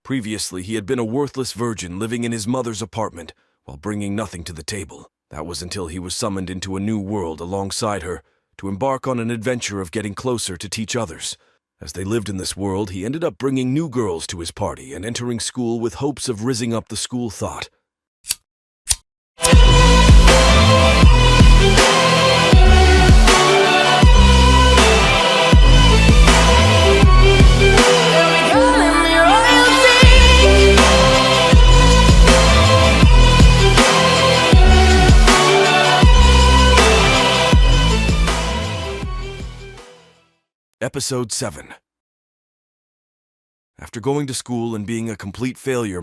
Previously, he had been a worthless virgin living in his mother's apartment while bringing nothing to the table. That was until he was summoned into a new world alongside her to embark on an adventure of getting closer to teach others. As they lived in this world, he ended up bringing new girls to his party and entering school with hopes of rizzing up the school thought. Episode 7. After going to school and being a complete failure,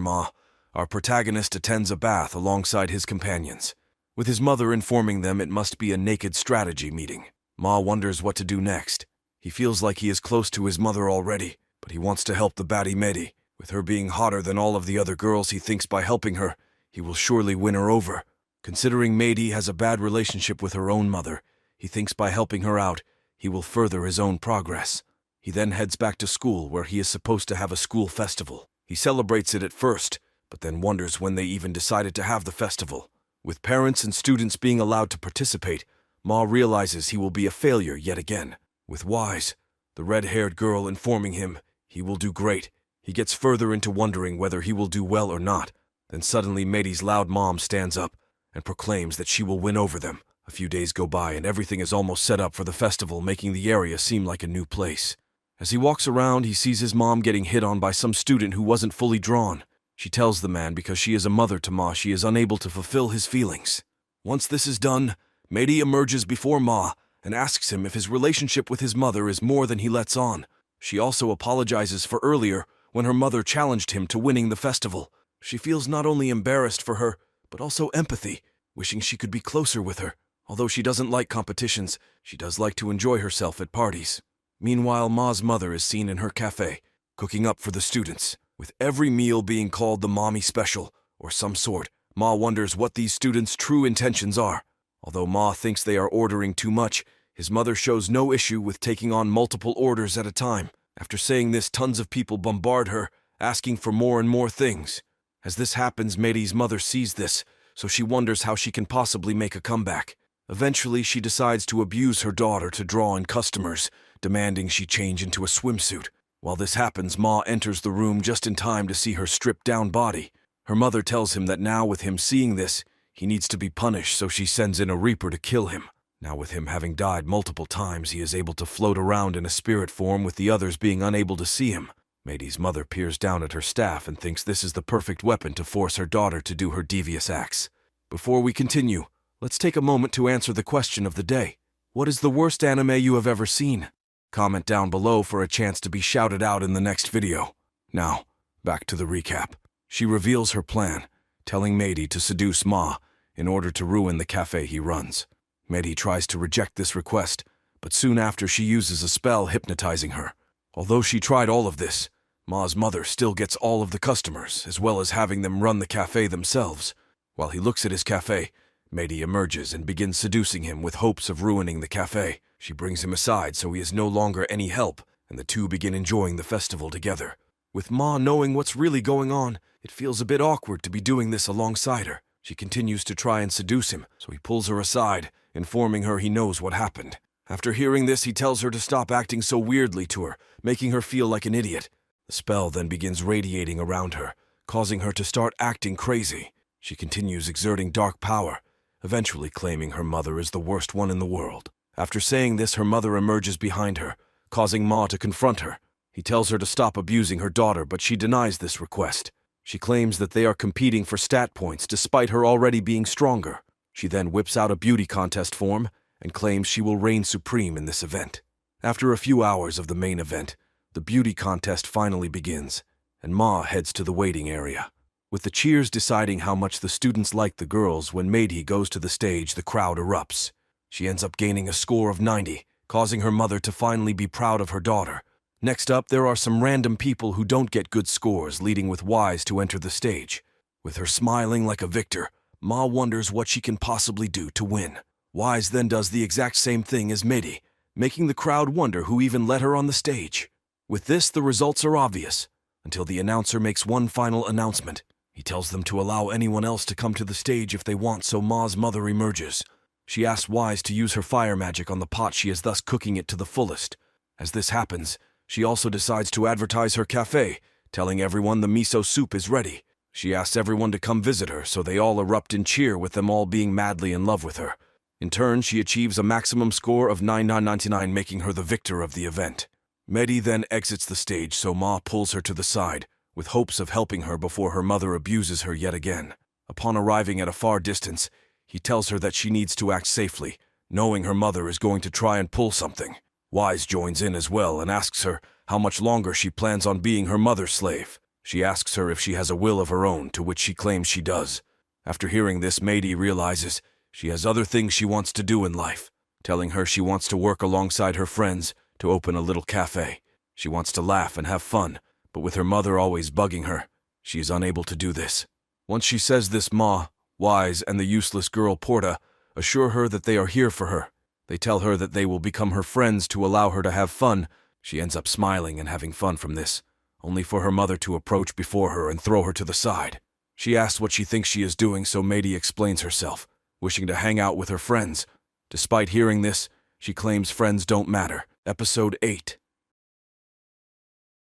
our protagonist attends a bath alongside his companions, with his mother informing them it must be a naked strategy meeting. Ma wonders what to do next. He feels like he is close to his mother already, but he wants to help the baddie Medi. With her being hotter than all of the other girls, he thinks by helping her, he will surely win her over. Considering Medi has a bad relationship with her own mother, he thinks by helping her out, he will further his own progress. He then heads back to school where he is supposed to have a school festival. He celebrates it at first, but then wonders when they even decided to have the festival. With parents and students being allowed to participate, Ma realizes he will be a failure yet again. With Wise, the red-haired girl, informing him he will do great, he gets further into wondering whether he will do well or not. Then suddenly Medi's loud mom stands up and proclaims that she will win over them. A few days go by and everything is almost set up for the festival, making the area seem like a new place. As he walks around, he sees his mom getting hit on by some student who wasn't fully drawn. She tells the man because she is a mother to Ma, she is unable to fulfill his feelings. Once this is done, Medi emerges before Ma and asks him if his relationship with his mother is more than he lets on. She also apologizes for earlier when her mother challenged him to winning the festival. She feels not only embarrassed for her, but also empathy, wishing she could be closer with her. Although she doesn't like competitions, she does like to enjoy herself at parties. Meanwhile, Ma's mother is seen in her cafe, cooking up for the students. With every meal being called the mommy special, or some sort, Ma wonders what these students' true intentions are. Although Ma thinks they are ordering too much, his mother shows no issue with taking on multiple orders at a time. After saying this, tons of people bombard her, asking for more and more things. As this happens, Medi's mother sees this, so she wonders how she can possibly make a comeback. Eventually, she decides to abuse her daughter to draw in customers, demanding she change into a swimsuit. While this happens, Ma enters the room just in time to see her stripped-down body. Her mother tells him that now with him seeing this, he needs to be punished, so she sends in a reaper to kill him. Now with him having died multiple times, he is able to float around in a spirit form with the others being unable to see him. Medi's mother peers down at her staff and thinks this is the perfect weapon to force her daughter to do her devious acts. Before we continue, let's take a moment to answer the question of the day. What is the worst anime you have ever seen? Comment down below for a chance to be shouted out in the next video. Now, back to the recap. She reveals her plan, telling Medi to seduce Ma in order to ruin the cafe he runs. Medi tries to reject this request, but soon after she uses a spell hypnotizing her. Although she tried all of this, Ma's mother still gets all of the customers, as well as having them run the cafe themselves. While he looks at his cafe, Medi emerges and begins seducing him with hopes of ruining the cafe. She brings him aside so he is no longer any help, and the two begin enjoying the festival together. With Ma knowing what's really going on, it feels a bit awkward to be doing this alongside her. She continues to try and seduce him, so he pulls her aside, informing her he knows what happened. After hearing this, he tells her to stop acting so weirdly to her, making her feel like an idiot. The spell then begins radiating around her, causing her to start acting crazy. She continues exerting dark power, eventually claiming her mother is the worst one in the world. After saying this, her mother emerges behind her, causing Ma to confront her. He tells her to stop abusing her daughter, but she denies this request. She claims that they are competing for stat points despite her already being stronger. She then whips out a beauty contest form and claims she will reign supreme in this event. After a few hours of the main event, the beauty contest finally begins, and Ma heads to the waiting area. With the cheers deciding how much the students like the girls, when Medi goes to the stage, the crowd erupts. She ends up gaining a score of 90, causing her mother to finally be proud of her daughter. Next up, there are some random people who don't get good scores, leading with Wise to enter the stage. With her smiling like a victor, Ma wonders what she can possibly do to win. Wise then does the exact same thing as Medi, making the crowd wonder who even let her on the stage. With this, the results are obvious. until the announcer makes one final announcement. He tells them to allow anyone else to come to the stage if they want, so Ma's mother emerges. She asks Wise to use her fire magic on the pot, she is thus cooking it to the fullest. As this happens, she also decides to advertise her cafe, telling everyone the miso soup is ready. She asks everyone to come visit her, so they all erupt in cheer, with them all being madly in love with her. In turn, she achieves a maximum score of 9999, making her the victor of the event. Mehdi then exits the stage, so Ma pulls her to the side, with hopes of helping her before her mother abuses her yet again. Upon arriving at a far distance, he tells her that she needs to act safely, knowing her mother is going to try and pull something. Wise joins in as well and asks her how much longer she plans on being her mother's slave. She asks her if she has a will of her own, to which she claims she does. After hearing this, Mehdi realizes she has other things she wants to do in life, telling her she wants to work alongside her friends to open a little cafe. She wants to laugh and have fun, but with her mother always bugging her, she is unable to do this. Once she says this, Ma, Wise, and the useless girl Porta assure her that they are here for her. They tell her that they will become her friends to allow her to have fun. She ends up smiling and having fun from this, only for her mother to approach before her and throw her to the side. She asks what she thinks she is doing, so Mehdi explains herself, wishing to hang out with her friends. Despite hearing this, she claims friends don't matter. Episode 8.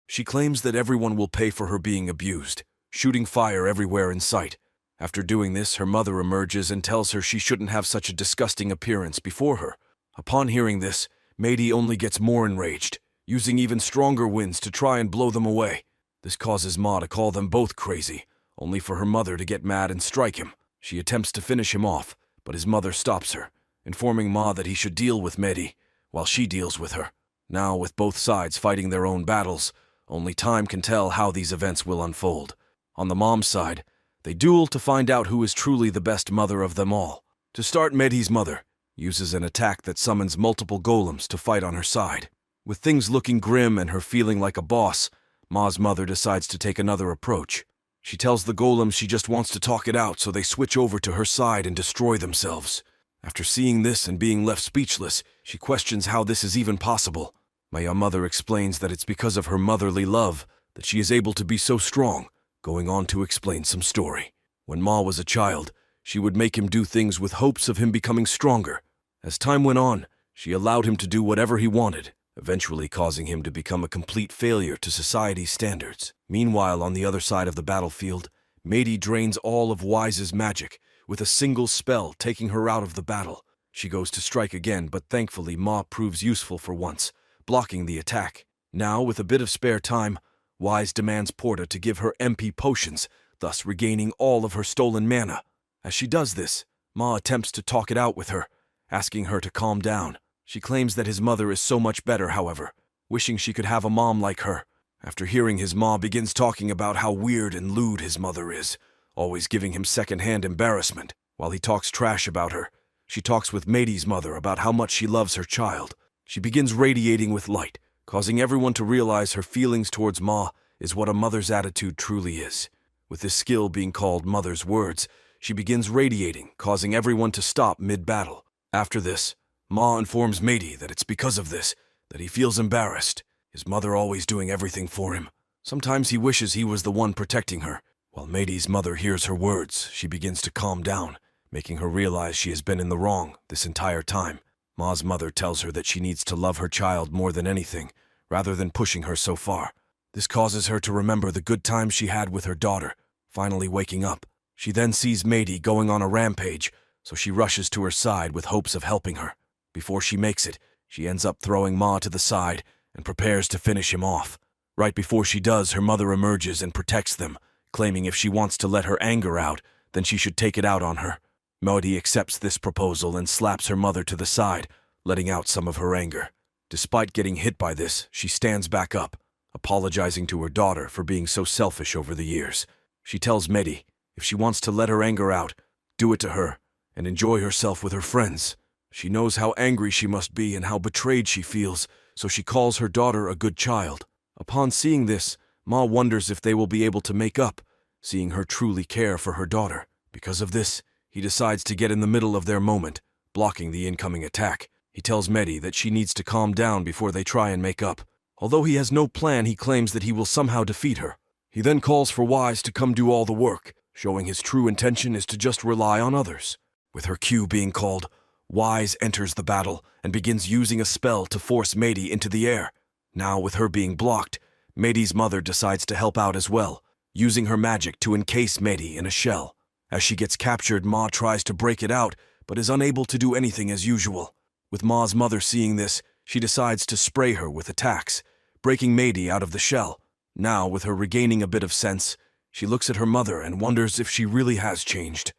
She claims that everyone will pay for her being abused, shooting fire everywhere in sight. After doing this, her mother emerges and tells her she shouldn't have such a disgusting appearance before her. Upon hearing this, Mehdi only gets more enraged, using even stronger winds to try and blow them away. This causes Ma to call them both crazy, only for her mother to get mad and strike him. She attempts to finish him off, but his mother stops her, informing Ma that he should deal with Mehdi, while she deals with her. Now, with both sides fighting their own battles, only time can tell how these events will unfold. On the mom's side, they duel to find out who is truly the best mother of them all. To start, Mehdi's mother uses an attack that summons multiple golems to fight on her side. With things looking grim and her feeling like a boss, Ma's mother decides to take another approach. She tells the golems she just wants to talk it out, so they switch over to her side and destroy themselves. After seeing this and being left speechless, she questions how this is even possible. Ma's mother explains that it's because of her motherly love that she is able to be so strong, going on to explain some story. When Ma was a child, she would make him do things with hopes of him becoming stronger. As time went on, she allowed him to do whatever he wanted, eventually causing him to become a complete failure to society's standards. Meanwhile, on the other side of the battlefield, Mehdi drains all of Wise's magic, with a single spell taking her out of the battle. She goes to strike again, but thankfully Ma proves useful for once, blocking the attack. Now, with a bit of spare time, Wise demands Porta to give her MP potions, thus regaining all of her stolen mana. As she does this, Ma attempts to talk it out with her, asking her to calm down. She claims that his mother is so much better, however, wishing she could have a mom like her. After hearing his, Ma begins talking about how weird and lewd his mother is, always giving him second-hand embarrassment. While he talks trash about her, she talks with Mehdi's mother about how much she loves her child. She begins radiating with light, causing everyone to realize her feelings towards Ma is what a mother's attitude truly is. With this skill being called mother's words, she begins radiating, causing everyone to stop mid-battle. After this, Ma informs Mehdi that it's because of this that he feels embarrassed, his mother always doing everything for him. Sometimes he wishes he was the one protecting her. While Mehdi's mother hears her words, she begins to calm down, making her realize she has been in the wrong this entire time. Ma's mother tells her that she needs to love her child more than anything, rather than pushing her so far. This causes her to remember the good times she had with her daughter. Finally waking up, she then sees Mehdi going on a rampage, so she rushes to her side with hopes of helping her. Before she makes it, she ends up throwing Ma to the side and prepares to finish him off. Right before she does, her mother emerges and protects them, claiming if she wants to let her anger out, then she should take it out on her. Mehdi accepts this proposal and slaps her mother to the side, letting out some of her anger. Despite getting hit by this, she stands back up, apologizing to her daughter for being so selfish over the years. She tells Mehdi if she wants to let her anger out, do it to her, and enjoy herself with her friends. She knows how angry she must be and how betrayed she feels, so she calls her daughter a good child. Upon seeing this, Ma wonders if they will be able to make up, seeing her truly care for her daughter. Because of this, he decides to get in the middle of their moment, blocking the incoming attack. He tells Mehdi that she needs to calm down before they try and make up. Although he has no plan, he claims that he will somehow defeat her. He then calls for Wise to come do all the work, showing his true intention is to just rely on others. With her cue being called, Wise enters the battle and begins using a spell to force Mady into the air. Now, with her being blocked, Mady's mother decides to help out as well, using her magic to encase Mady in a shell. As she gets captured, Ma tries to break it out, but is unable to do anything as usual. With Ma's mother seeing this, she decides to spray her with attacks, breaking Mady out of the shell. Now, with her regaining a bit of sense, she looks at her mother and wonders if she really has changed.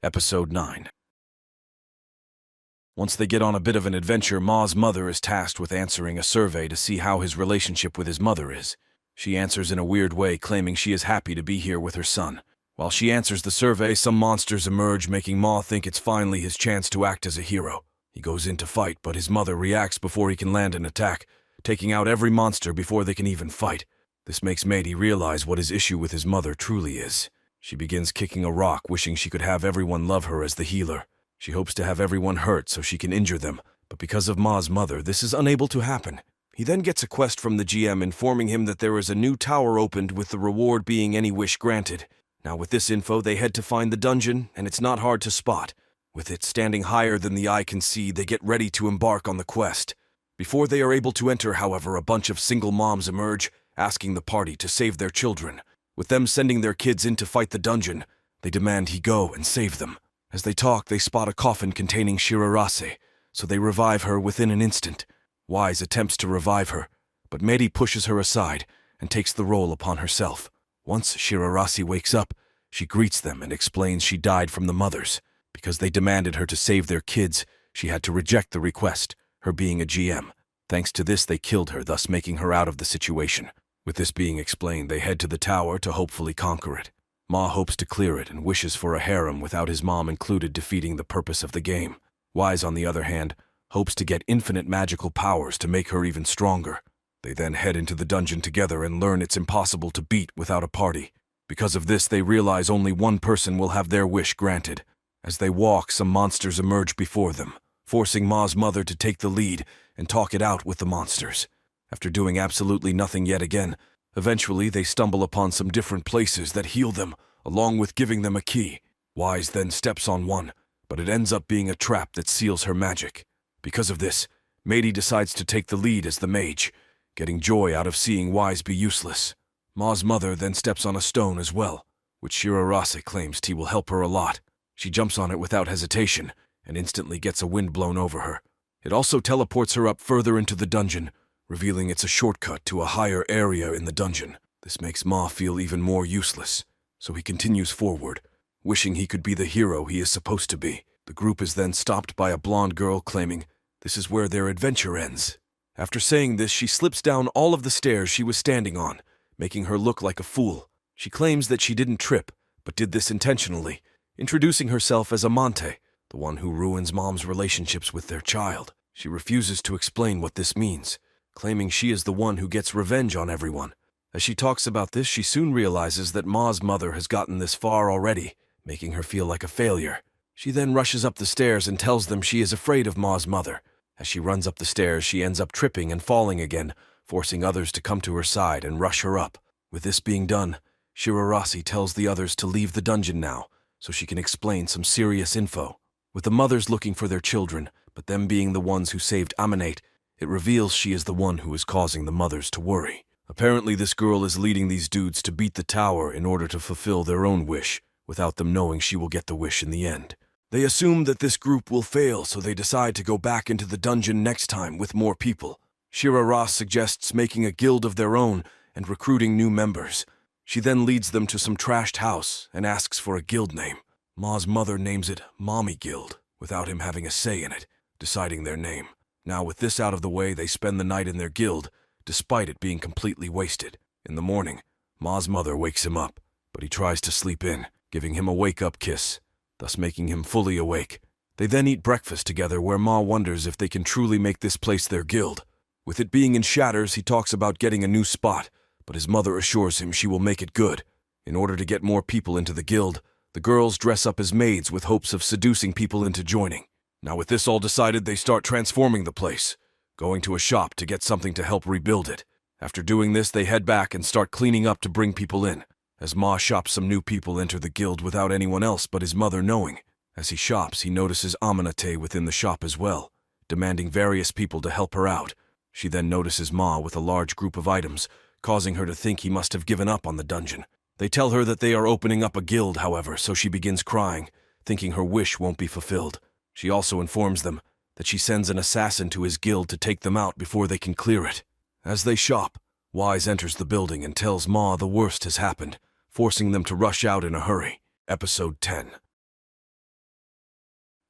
Episode 9. Once they get on a bit of an adventure, Ma's mother is tasked with answering a survey to see how his relationship with his mother is. She answers in a weird way, claiming she is happy to be here with her son. While she answers the survey, some monsters emerge, making Ma think it's finally his chance to act as a hero. He goes in to fight, but his mother reacts before he can land an attack, taking out every monster before they can even fight. This makes Mady realize what his issue with his mother truly is. She begins kicking a rock, wishing she could have everyone love her as the healer. She hopes to have everyone hurt so she can injure them, but because of Ma's mother, this is unable to happen. He then gets a quest from the GM informing him that there is a new tower opened with the reward being any wish granted. Now with this info, they head to find the dungeon, and it's not hard to spot. With it standing higher than the eye can see, they get ready to embark on the quest. Before they are able to enter, however, a bunch of single moms emerge, asking the party to save their children. With them sending their kids in to fight the dungeon, they demand he go and save them. As they talk, they spot a coffin containing Shirarase, so they revive her within an instant. Wise attempts to revive her, but Mady pushes her aside and takes the role upon herself. Once Shirarase wakes up, she greets them and explains she died from the mothers. Because they demanded her to save their kids, she had to reject the request, her being a GM. Thanks to this, they killed her, thus making her out of the situation. With this being explained, they head to the tower to hopefully conquer it. Ma hopes to clear it and wishes for a harem without his mom included, defeating the purpose of the game. Wise, on the other hand, hopes to get infinite magical powers to make her even stronger. They then head into the dungeon together and learn it's impossible to beat without a party. Because of this, they realize only one person will have their wish granted. As they walk, some monsters emerge before them, forcing Ma's mother to take the lead and talk it out with the monsters. After doing absolutely nothing yet again, eventually they stumble upon some different places that heal them, along with giving them a key. Wise then steps on one, but it ends up being a trap that seals her magic. Because of this, Mady decides to take the lead as the mage, getting joy out of seeing Wise be useless. Ma's mother then steps on a stone as well, which Shirarase claims he will help her a lot. She jumps on it without hesitation and instantly gets a wind blown over her. It also teleports her up further into the dungeon, revealing it's a shortcut to a higher area in the dungeon. This makes Ma feel even more useless, so he continues forward, wishing he could be the hero he is supposed to be. The group is then stopped by a blonde girl claiming this is where their adventure ends. After saying this, she slips down all of the stairs she was standing on, making her look like a fool. She claims that she didn't trip, but did this intentionally, introducing herself as Amante, the one who ruins Mom's relationships with their child. She refuses to explain what this means, claiming she is the one who gets revenge on everyone. As she talks about this, she soon realizes that Ma's mother has gotten this far already, making her feel like a failure. She then rushes up the stairs and tells them she is afraid of Ma's mother. As she runs up the stairs, she ends up tripping and falling again, forcing others to come to her side and rush her up. With this being done, Shirarase tells the others to leave the dungeon now, so she can explain some serious info. With the mothers looking for their children, but them being the ones who saved Aminate, it reveals she is the one who is causing the mothers to worry. Apparently this girl is leading these dudes to beat the tower in order to fulfill their own wish, without them knowing she will get the wish in the end. They assume that this group will fail, so they decide to go back into the dungeon next time with more people. Shirarase suggests making a guild of their own and recruiting new members. She then leads them to some trashed house and asks for a guild name. Ma's mother names it Mommy Guild, without him having a say in it, deciding their name. Now with this out of the way, they spend the night in their guild, despite it being completely wasted. In the morning, Ma's mother wakes him up, but he tries to sleep in, giving him a wake-up kiss, thus making him fully awake. They then eat breakfast together, where Ma wonders if they can truly make this place their guild. With it being in shatters, he talks about getting a new spot, but his mother assures him she will make it good. In order to get more people into the guild, the girls dress up as maids with hopes of seducing people into joining. Now with this all decided, they start transforming the place, going to a shop to get something to help rebuild it. After doing this, they head back and start cleaning up to bring people in. As Ma shops, some new people enter the guild without anyone else but his mother knowing. As he shops, he notices Aminate within the shop as well, demanding various people to help her out. She then notices Ma with a large group of items, causing her to think he must have given up on the dungeon. They tell her that they are opening up a guild, however, so she begins crying, thinking her wish won't be fulfilled. She also informs them that she sends an assassin to his guild to take them out before they can clear it. As they shop, Wise enters the building and tells Ma the worst has happened, forcing them to rush out in a hurry. Episode 10.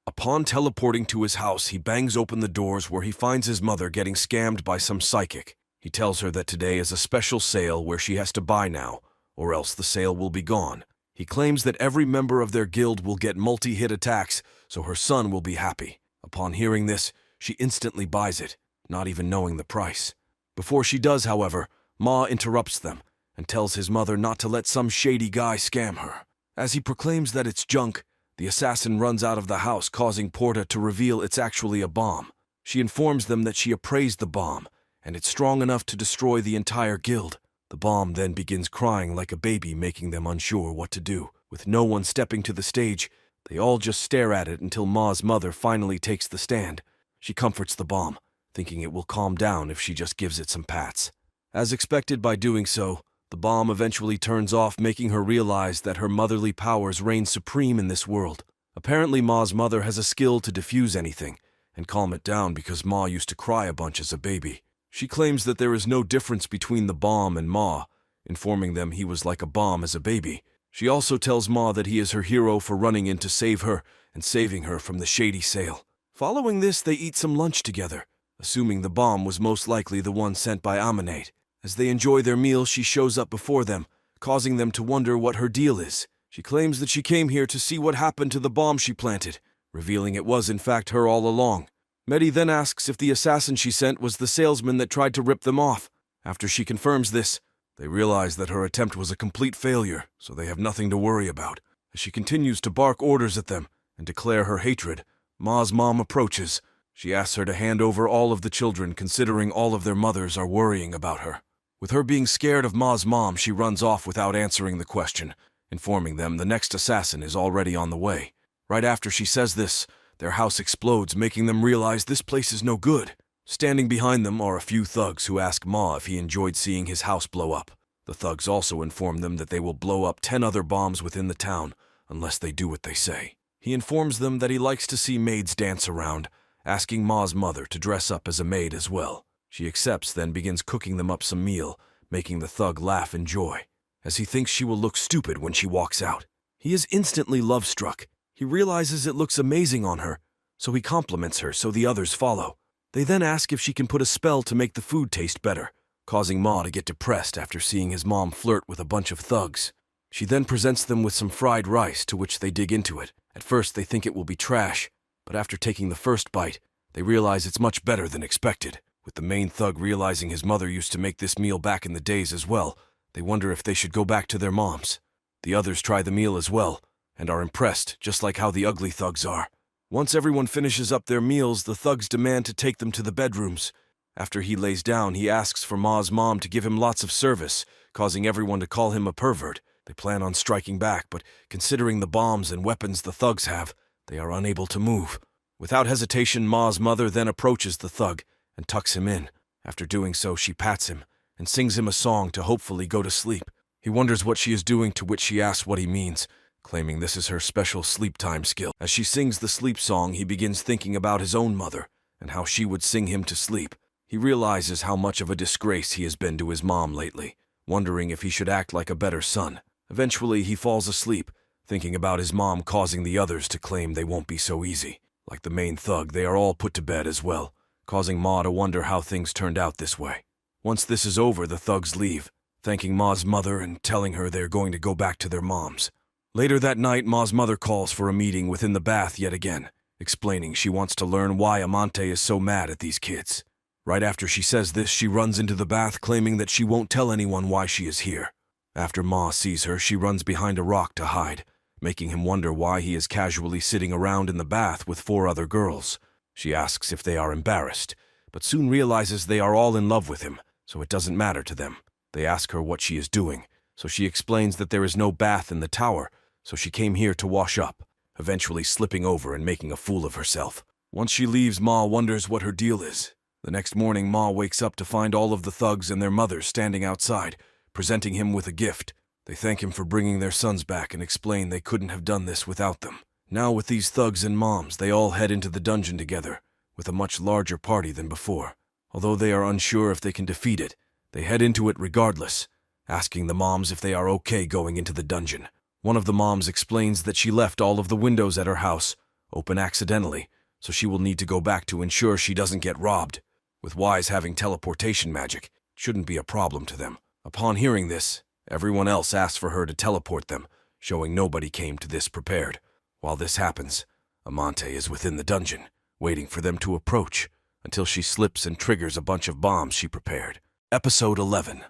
Upon teleporting to his house, he bangs open the doors where he finds his mother getting scammed by some psychic. He tells her that today is a special sale where she has to buy now, or else the sale will be gone. He claims that every member of their guild will get multi-hit attacks, so her son will be happy. Upon hearing this, she instantly buys it, not even knowing the price. Before she does, however, Ma interrupts them and tells his mother not to let some shady guy scam her. As he proclaims that it's junk, the assassin runs out of the house, causing Porta to reveal it's actually a bomb. She informs them that she appraised the bomb, and it's strong enough to destroy the entire guild. The bomb then begins crying like a baby, making them unsure what to do. With no one stepping to the stage, they all just stare at it until Ma's mother finally takes the stand. She comforts the bomb, thinking it will calm down if she just gives it some pats. As expected, by doing so, the bomb eventually turns off, making her realize that her motherly powers reign supreme in this world. Apparently, Ma's mother has a skill to diffuse anything and calm it down because Ma used to cry a bunch as a baby. She claims that there is no difference between the bomb and Ma, informing them he was like a bomb as a baby. She also tells Ma that he is her hero for running in to save her and saving her from the shady sale. Following this, they eat some lunch together, assuming the bomb was most likely the one sent by Aminate. As they enjoy their meal, she shows up before them, causing them to wonder what her deal is. She claims that she came here to see what happened to the bomb she planted, revealing it was in fact her all along. Medi then asks if the assassin she sent was the salesman that tried to rip them off. After she confirms this, they realize that her attempt was a complete failure, so they have nothing to worry about. As she continues to bark orders at them and declare her hatred, Ma's mom approaches. She asks her to hand over all of the children, considering all of their mothers are worrying about her. With her being scared of Ma's mom, she runs off without answering the question, informing them the next assassin is already on the way. Right after she says this, their house explodes, making them realize this place is no good. Standing behind them are a few thugs who ask Ma if he enjoyed seeing his house blow up. The thugs also inform them that they will blow up 10 other bombs within the town unless they do what they say. He informs them that he likes to see maids dance around, asking Ma's mother to dress up as a maid as well. She accepts, then begins cooking them up some meal, making the thug laugh in joy, as he thinks she will look stupid when she walks out. He is instantly love-struck. He realizes it looks amazing on her, so he compliments her so the others follow. They then ask if she can put a spell to make the food taste better, causing Ma to get depressed after seeing his mom flirt with a bunch of thugs. She then presents them with some fried rice, to which they dig into it. At first they think it will be trash, but after taking the first bite, they realize it's much better than expected. With the main thug realizing his mother used to make this meal back in the days as well, they wonder if they should go back to their moms. The others try the meal as well, and are impressed, just like how the ugly thugs are. Once everyone finishes up their meals, the thugs demand to take them to the bedrooms. After he lays down, he asks for Ma's mom to give him lots of service, causing everyone to call him a pervert. They plan on striking back, but considering the bombs and weapons the thugs have, they are unable to move. Without hesitation, Ma's mother then approaches the thug and tucks him in. After doing so, she pats him and sings him a song to hopefully go to sleep. He wonders what she is doing, to which she asks what he means, claiming this is her special sleep time skill. As she sings the sleep song, he begins thinking about his own mother and how she would sing him to sleep. He realizes how much of a disgrace he has been to his mom lately, wondering if he should act like a better son. Eventually, he falls asleep, thinking about his mom causing the others to claim they won't be so easy. Like the main thug, they are all put to bed as well, causing Ma to wonder how things turned out this way. Once this is over, the thugs leave, thanking Ma's mother and telling her they're going to go back to their moms. Later that night, Ma's mother calls for a meeting within the bath yet again, explaining she wants to learn why Amante is so mad at these kids. Right after she says this, she runs into the bath, claiming that she won't tell anyone why she is here. After Ma sees her, she runs behind a rock to hide, making him wonder why he is casually sitting around in the bath with 4 other girls. She asks if they are embarrassed, but soon realizes they are all in love with him, so it doesn't matter to them. They ask her what she is doing, so she explains that there is no bath in the tower, so she came here to wash up, eventually slipping over and making a fool of herself. Once she leaves, Ma wonders what her deal is. The next morning, Ma wakes up to find all of the thugs and their mothers standing outside, presenting him with a gift. They thank him for bringing their sons back and explain they couldn't have done this without them. Now with these thugs and moms, they all head into the dungeon together, with a much larger party than before. Although they are unsure if they can defeat it, they head into it regardless, asking the moms if they are okay going into the dungeon. One of the moms explains that she left all of the windows at her house open accidentally, so she will need to go back to ensure she doesn't get robbed. With Wise having teleportation magic, it shouldn't be a problem to them. Upon hearing this, everyone else asks for her to teleport them, showing nobody came to this prepared. While this happens, Amante is within the dungeon, waiting for them to approach, until she slips and triggers a bunch of bombs she prepared. Episode 11.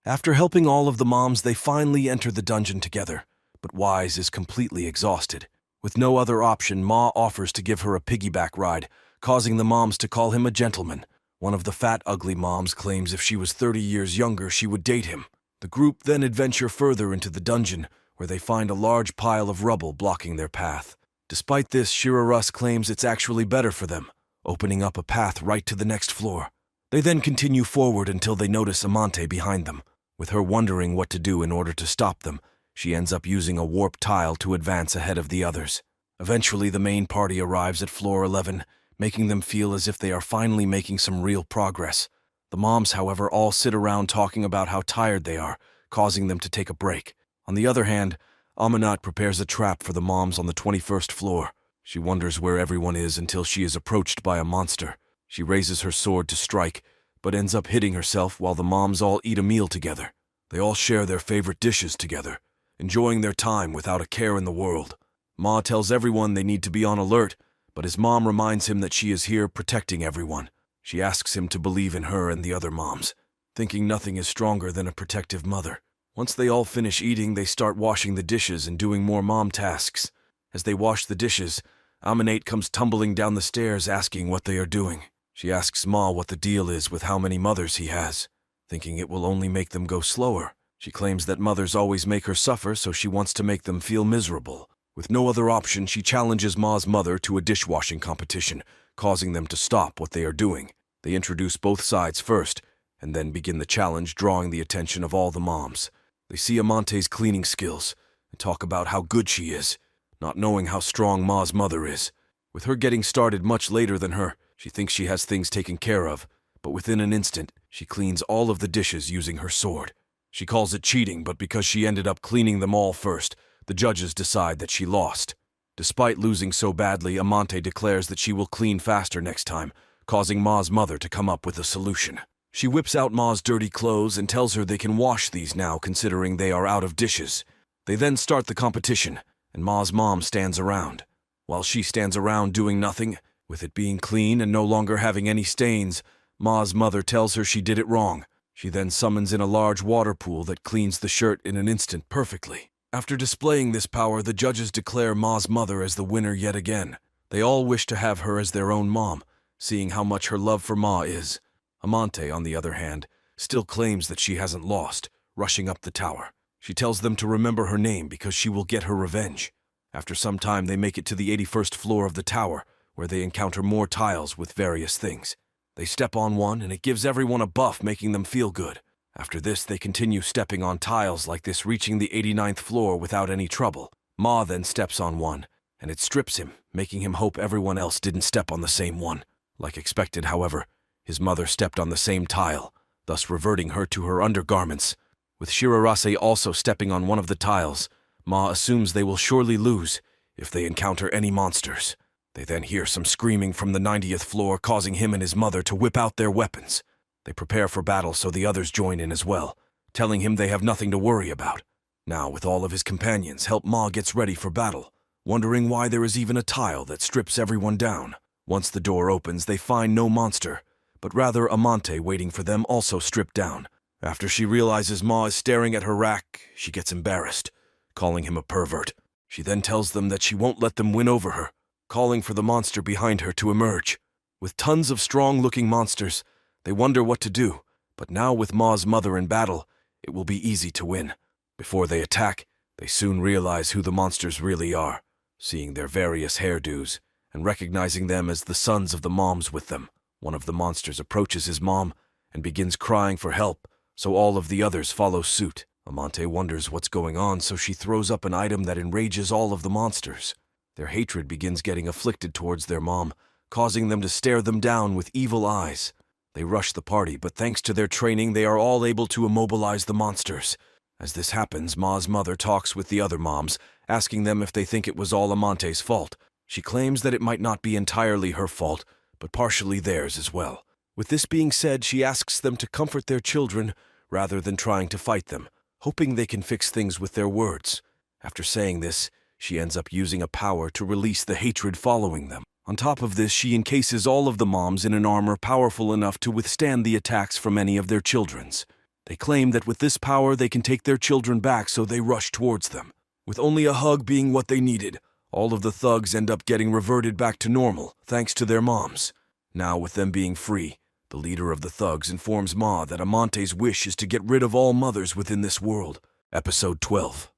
After helping all of the moms, they finally enter the dungeon together, but Wise is completely exhausted. With no other option, Ma offers to give her a piggyback ride, causing the moms to call him a gentleman. One of the fat, ugly moms claims if she was 30 years younger, she would date him. The group then adventure further into the dungeon, where they find a large pile of rubble blocking their path. Despite this, Shirarus claims it's actually better for them, opening up a path right to the next floor. They then continue forward until they notice Amante behind them. With her wondering what to do in order to stop them, she ends up using a warp tile to advance ahead of the others. Eventually, the main party arrives at floor 11, making them feel as if they are finally making some real progress. The moms, however, all sit around talking about how tired they are, causing them to take a break. On the other hand, Amanat prepares a trap for the moms on the 21st floor. She wonders where everyone is until she is approached by a monster. She raises her sword to strike, but ends up hitting herself while the moms all eat a meal together. They all share their favorite dishes together, enjoying their time without a care in the world. Ma tells everyone they need to be on alert, but his mom reminds him that she is here protecting everyone. She asks him to believe in her and the other moms, thinking nothing is stronger than a protective mother. Once they all finish eating, they start washing the dishes and doing more mom tasks. As they wash the dishes, Aminate comes tumbling down the stairs asking what they are doing. She asks Ma what the deal is with how many mothers he has, thinking it will only make them go slower. She claims that mothers always make her suffer, so she wants to make them feel miserable. With no other option, she challenges Ma's mother to a dishwashing competition, causing them to stop what they are doing. They introduce both sides first, and then begin the challenge, drawing the attention of all the moms. They see Amante's cleaning skills, and talk about how good she is, not knowing how strong Ma's mother is. With her getting started much later than her, she thinks she has things taken care of, but within an instant, she cleans all of the dishes using her sword. She calls it cheating, but because she ended up cleaning them all first, the judges decide that she lost. Despite losing so badly, Amante declares that she will clean faster next time, causing Ma's mother to come up with a solution. She whips out Ma's dirty clothes and tells her they can wash these now, considering they are out of dishes. They then start the competition, and Ma's mom stands around. While she stands around doing nothing, with it being clean and no longer having any stains, Ma's mother tells her she did it wrong. She then summons in a large water pool that cleans the shirt in an instant perfectly. After displaying this power, the judges declare Ma's mother as the winner yet again. They all wish to have her as their own mom, seeing how much her love for Ma is. Amante, on the other hand, still claims that she hasn't lost, rushing up the tower. She tells them to remember her name because she will get her revenge. After some time, they make it to the 81st floor of the tower, where they encounter more tiles with various things. They step on one, and it gives everyone a buff, making them feel good. After this, they continue stepping on tiles like this, reaching the 89th floor without any trouble. Ma then steps on one, and it strips him, making him hope everyone else didn't step on the same one. Like expected, however, his mother stepped on the same tile, thus reverting her to her undergarments. With Shirarase also stepping on one of the tiles, Ma assumes they will surely lose if they encounter any monsters. They then hear some screaming from the 90th floor, causing him and his mother to whip out their weapons. They prepare for battle, so the others join in as well, telling him they have nothing to worry about. Now, with all of his companions, help Ma gets ready for battle, wondering why there is even a tile that strips everyone down. Once the door opens, they find no monster, but rather Amante waiting for them, also stripped down. After she realizes Ma is staring at her rack, she gets embarrassed, calling him a pervert. She then tells them that she won't let them win over her, calling for the monster behind her to emerge. With tons of strong-looking monsters, They wonder what to do, but now with Ma's mother in battle, it will be easy to win. Before they attack, they soon realize who the monsters really are, seeing their various hairdos and recognizing them as the sons of the moms with them. One of the monsters approaches his mom and begins crying for help, so all of the others follow suit. Amante wonders what's going on, so she throws up an item that enrages all of the monsters. Their hatred begins getting afflicted towards their mom, causing them to stare them down with evil eyes. They rush the party, but thanks to their training, they are all able to immobilize the monsters. As this happens, Ma's mother talks with the other moms, asking them if they think it was all Amante's fault. She claims that it might not be entirely her fault, but partially theirs as well. With this being said, she asks them to comfort their children rather than trying to fight them, hoping they can fix things with their words. After saying this, she ends up using a power to release the hatred following them. On top of this, she encases all of the moms in an armor powerful enough to withstand the attacks from any of their children's. They claim that with this power they can take their children back, so they rush towards them. With only a hug being what they needed, all of the thugs end up getting reverted back to normal, thanks to their moms. Now, with them being free, the leader of the thugs informs Ma that Amante's wish is to get rid of all mothers within this world. Episode 12.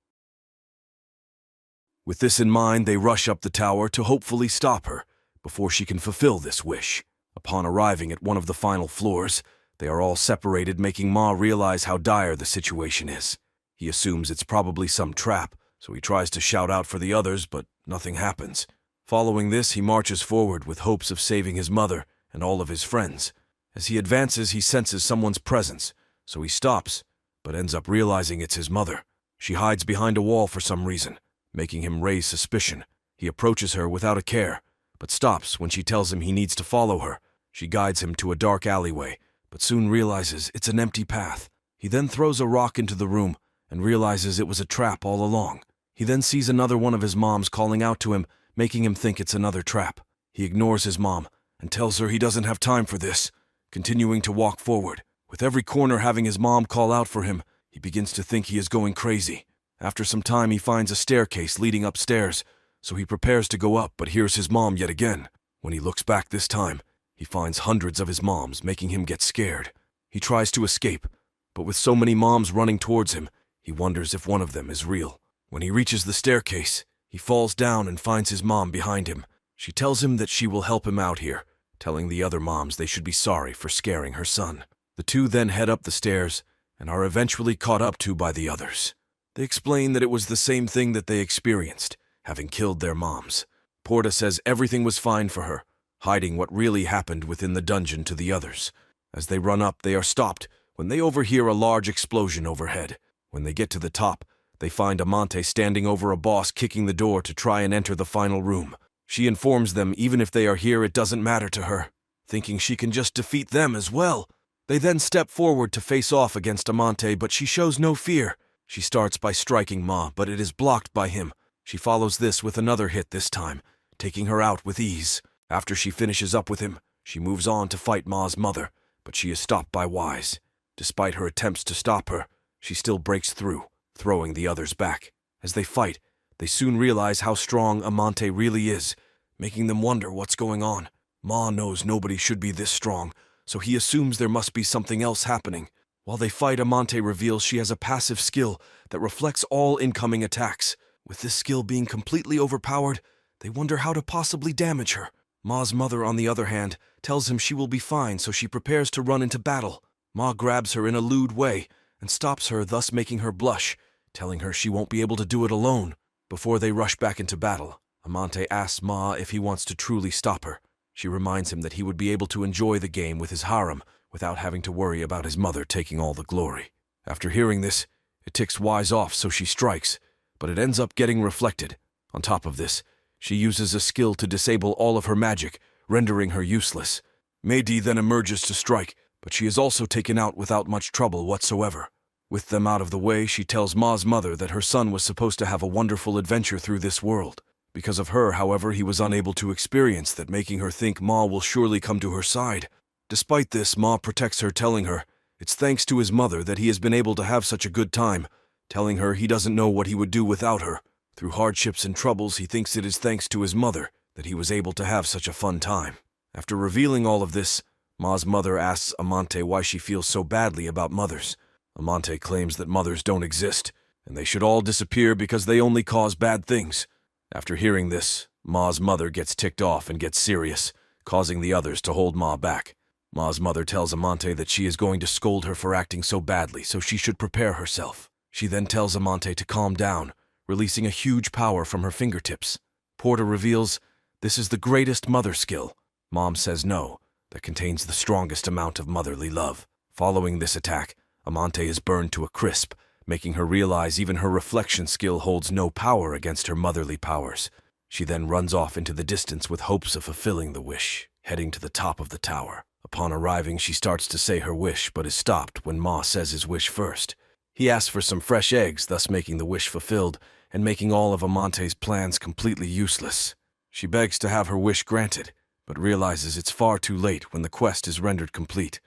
With this in mind, they rush up the tower to hopefully stop her before she can fulfill this wish. Upon arriving at one of the final floors, they are all separated, making Ma realize how dire the situation is. He assumes it's probably some trap, so he tries to shout out for the others, but nothing happens. Following this, he marches forward with hopes of saving his mother and all of his friends. As he advances, he senses someone's presence, so he stops, but ends up realizing it's his mother. She hides behind a wall for some reason, making him raise suspicion. He approaches her without a care, but stops when she tells him he needs to follow her. She guides him to a dark alleyway, but soon realizes it's an empty path. He then throws a rock into the room and realizes it was a trap all along. He then sees another one of his moms calling out to him, making him think it's another trap. He ignores his mom and tells her he doesn't have time for this, continuing to walk forward. With every corner having his mom call out for him, he begins to think he is going crazy. After some time, he finds a staircase leading upstairs, so he prepares to go up but hears his mom yet again. When he looks back this time, he finds hundreds of his moms, making him get scared. He tries to escape, but with so many moms running towards him, he wonders if one of them is real. When he reaches the staircase, he falls down and finds his mom behind him. She tells him that she will help him out here, telling the other moms they should be sorry for scaring her son. The two then head up the stairs and are eventually caught up to by the others. They explain that it was the same thing that they experienced, having killed their moms. Porta says everything was fine for her, hiding what really happened within the dungeon to the others. As they run up, they are stopped when they overhear a large explosion overhead. When they get to the top, they find Amante standing over a boss kicking the door to try and enter the final room. She informs them even if they are here, it doesn't matter to her, thinking she can just defeat them as well. They then step forward to face off against Amante, but she shows no fear. She starts by striking Ma, but it is blocked by him. She follows this with another hit this time, taking her out with ease. After she finishes up with him, she moves on to fight Ma's mother, but she is stopped by Wise. Despite her attempts to stop her, she still breaks through, throwing the others back. As they fight, they soon realize how strong Amante really is, making them wonder what's going on. Ma knows nobody should be this strong, so he assumes there must be something else happening. While they fight, Amante reveals she has a passive skill that reflects all incoming attacks. With this skill being completely overpowered, they wonder how to possibly damage her. Ma's mother, on the other hand, tells him she will be fine, so she prepares to run into battle. Ma grabs her in a lewd way and stops her, thus making her blush, telling her she won't be able to do it alone. Before they rush back into battle, Amante asks Ma if he wants to truly stop her. She reminds him that he would be able to enjoy the game with his harem without having to worry about his mother taking all the glory. After hearing this, it ticks Wise off, so she strikes, but it ends up getting reflected. On top of this, she uses a skill to disable all of her magic, rendering her useless. Meidi then emerges to strike, but she is also taken out without much trouble whatsoever. With them out of the way, she tells Ma's mother that her son was supposed to have a wonderful adventure through this world. Because of her, however, he was unable to experience that, making her think Ma will surely come to her side. Despite this, Ma protects her, telling her it's thanks to his mother that he has been able to have such a good time, telling her he doesn't know what he would do without her. Through hardships and troubles, he thinks it is thanks to his mother that he was able to have such a fun time. After revealing all of this, Ma's mother asks Amante why she feels so badly about mothers. Amante claims that mothers don't exist, and they should all disappear because they only cause bad things. After hearing this, Ma's mother gets ticked off and gets serious, causing the others to hold Ma back. Ma's mother tells Amante that she is going to scold her for acting so badly, so she should prepare herself. She then tells Amante to calm down, releasing a huge power from her fingertips. Porta reveals, "This is the greatest mother skill." Mom says no, that contains the strongest amount of motherly love. Following this attack, Amante is burned to a crisp, making her realize even her reflection skill holds no power against her motherly powers. She then runs off into the distance with hopes of fulfilling the wish, heading to the top of the tower. Upon arriving, she starts to say her wish, but is stopped when Ma says his wish first. He asks for some fresh eggs, thus making the wish fulfilled, and making all of Amante's plans completely useless. She begs to have her wish granted, but realizes it's far too late when the quest is rendered complete.